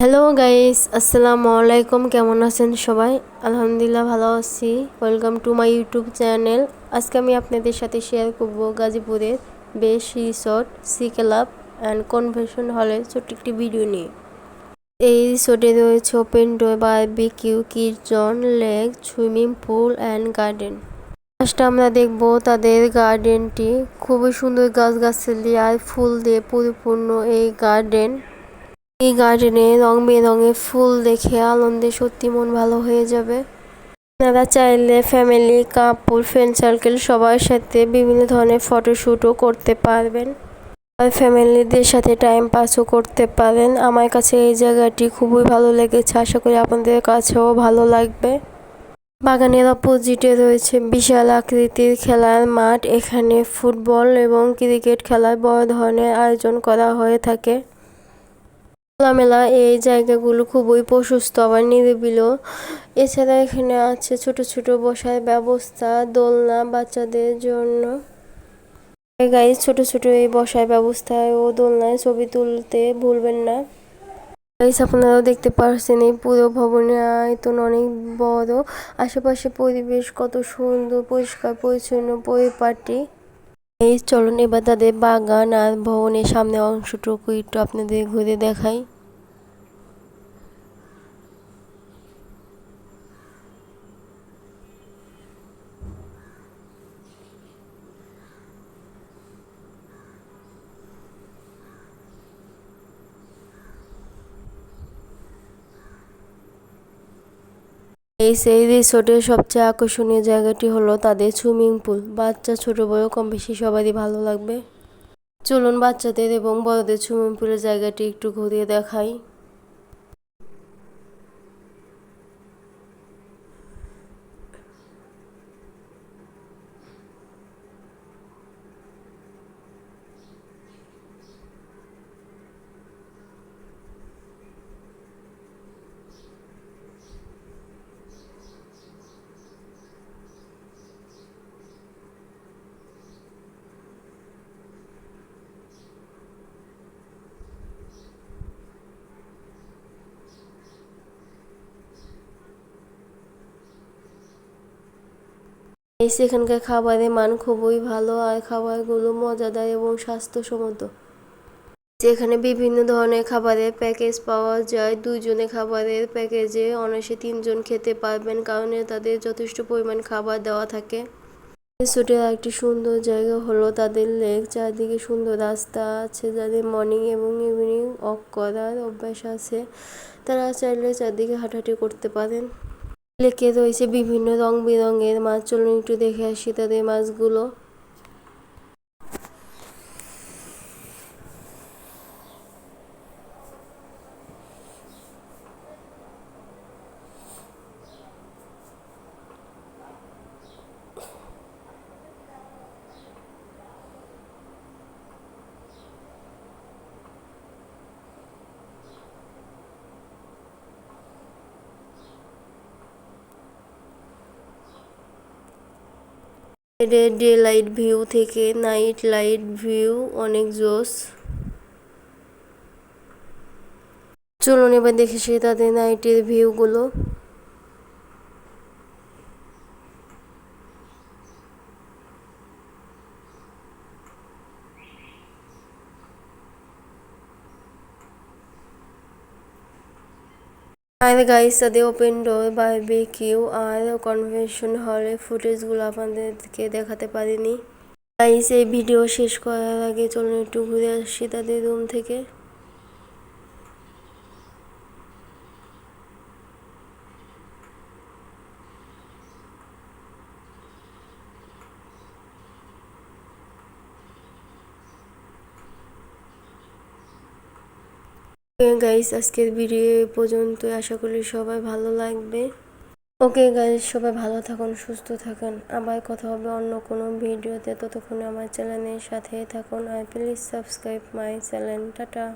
Hello guys, আসসালামু আলাইকুম। কেমন আছেন সবাই? আলহামদুলিল্লাহ ভালো আছি। Welcome to my YouTube channel. আজকে আমি আপনাদের সাথে শেয়ার করব গাজীপুরের বেশ resort, sea club and convention হলের ছোট্ট একটি ভিডিও নিয়ে। এই রিসোর্টে রয়েছে open door, barbecue, kids zone, lake, swimming pool and garden. First আমরা দেখব তাদের গার্ডেনটি। খুবই সুন্দর গাছগাছালি আর ফুল দিয়ে পরিপূর্ণ এই গার্ডেন। এই গার্ডেনে রং বেরঙের ফুল দেখে আনন্দে সত্যি মন ভালো হয়ে যাবে। আপনারা চাইলে ফ্যামিলি, কাপল, ফ্রেন্ড সার্কেল সবার সাথে বিভিন্ন ধরনের ফটোশ্যুটও করতে পারবেন আর ফ্যামিলিদের সাথে টাইম পাসও করতে পারেন। আমার কাছে এই জায়গাটি খুবই ভালো লেগেছে, আশা করি আপনাদের কাছেও ভালো লাগবে। বাগানের অপোজিটে রয়েছে বিশাল আকৃতির খেলার মাঠ। এখানে ফুটবল এবং ক্রিকেট খেলার বড় ধরনের আয়োজন করা হয়ে থাকে। খোলামেলা এই জায়গাগুলো খুবই প্রশস্ত আবার নিরিবিলিও। এছাড়া এখানে আছে ছোট ছোট বসার ব্যবস্থা, দোলনা বাচ্চাদের জন্য। গাইস, ছোট ছোট এই বসার ব্যবস্থায় ও দোলনায় ছবি তুলতে ভুলবেন না। গাইস, আপনারাও দেখতে পাচ্ছেন এই পুরো ভবনের আয়তন অনেক বড়। আশেপাশে পরিবেশ কত সুন্দর, পরিষ্কার পরিচ্ছন্ন, পরিপাটি। এই চলুন এবার তাদের বাগান আর ভবনের সামনে অংশটুকু একটু আপনাদের ঘুরে দেখাই। এই সেই রিসোর্টের সবচেয়ে আকর্ষণীয় জায়গাটি হলো তাদের সুইমিং পুল। বাচ্চা ছোট বড় কম বেশি সবারই ভালো লাগবে। চলুন বাচ্চাদের এবং বড়দের সুইমিং পুলের জায়গাটি একটু ঘুরিয়ে দেখাই। এখানকার খাবারের মান খুবই ভালো আর খাবারগুলো মজাদার এবং স্বাস্থ্যসম্মত। এখানে বিভিন্ন ধরনের খাবারের প্যাকেজ পাওয়া যায়। দুইজনে খাবারের প্যাকেজে অনায়াসে 3 জন খেতে পারবেন, কারণ তাদের যথেষ্ট পরিমাণ খাবার দেওয়া থাকে। রিসোর্টের একটি সুন্দর জায়গা হলো তাদের লেক। চারদিকে সুন্দর রাস্তা আছে। যাদের মর্নিং এবং ইভিনিং ওয়াক করার অভ্যাস আছে তারা চাইলে চারদিকে হাঁটাহাঁটি করতে পারেন। লেকে রয়েছে বিভিন্ন রং বেরঙের মাছ। চলুন একটু দেখে আসি তাদের মাছগুলো। ডে লাইট ভিউ থেকে নাইট লাইট ভিউ অনেক জোস। চলুন এবার দেখেছি তাদের নাইটের ভিউগুলো। আর গাইস, তাদের ওপেন ডোর, বারবিকিউ আর কনভেনশন হলের ফুটেজগুলো আপনাদেরকে দেখাতে পারিনি। গাইস, এই ভিডিও শেষ করার আগে চলুন একটু ঘুরে আসি তাদের রুম থেকে। গাইস, আজকের ভিডিও এই পর্যন্ত। আশা করি সবাই ভালো লাগবে। ওকে গাইস, সবাই ভালো থাকুন, সুস্থ থাকুন। আবার কথা হবে অন্য কোনো ভিডিওতে। ততক্ষণে আমার চ্যানেলের সাথেই থাকুন আর please subscribe my channel. Tata.